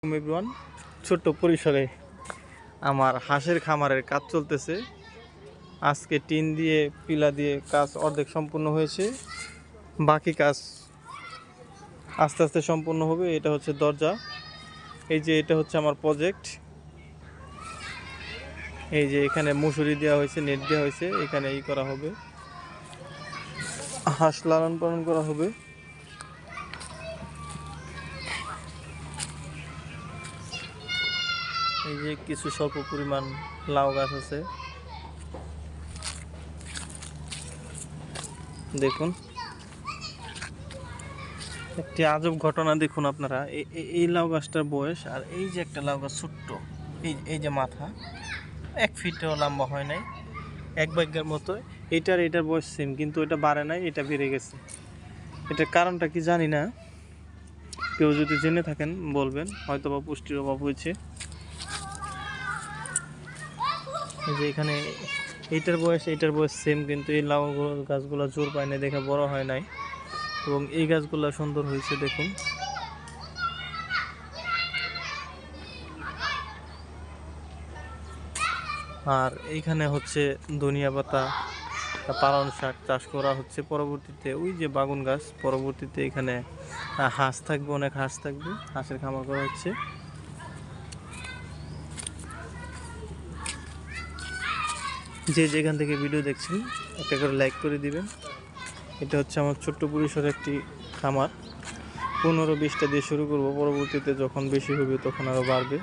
Everyone, ছোট্ট পরিসরে আমার হাঁসের খামারের কাজ চলতেছে। আজকে টিন দিয়ে পিলা দিয়ে কাজ অর্ধেক সম্পূর্ণ হয়েছে, বাকি কাজ আস্তে আস্তে সম্পূর্ণ হবে। এটা হচ্ছে দরজা, এই যে এটা হচ্ছে আমার প্রজেক্ট। এই যে এখানে মশুরি দেওয়া হয়েছে, নেট দেওয়া হয়েছে, এখানে এই করা হবে, হাঁস লালন পালন করা হবে। এই যে কিছু স্বল্প পরিমাণ লাউ গাছ আছে, দেখুন একটি আজব ঘটনা। দেখুন আপনারা, এই লাউ গাছটার বয়স, আর এই যে একটা লাউ গাছ ছোট্ট, এই যে মাথা 1 ফিটও লম্বা হয় নাই, এক ভাগ্যের মতো। এটার বয়স সেম, কিন্তু এটা বাড়ে নাই, এটা বেড়ে গেছে। এটার কারণটা কি জানি না, কেউ যদি জেনে থাকেন বলবেন, হয়তো বা পুষ্টির অভাব হয়েছে। এই যে এখানে এইটার বয়স সেম, কিন্তু এই লাউ গাছগুলো জোর পায় না দেখে বড় হয় নাই, এবং এই গাছগুলো সুন্দর হয়েছে দেখুন। আর এইখানে হচ্ছে ধনিয়া পাতা, পালং শাক চাষ করা হচ্ছে। পরবর্তীতে ওই যে বাগুন গাছ, পরবর্তীতে এখানে হাঁস থাকবে, অনেক হাঁস থাকবে, হাঁসের খামার করা হচ্ছে। যে যেখান থেকে ভিডিও দেখছেন একটা করে লাইক করে দিবেন। এটা হচ্ছে আমার ছোট্ট পরিসরে একটি খামার, 15-20টা দিয়ে শুরু করব, পরবর্তীতে যখন বেশি হবে তখন আরও বাড়বে।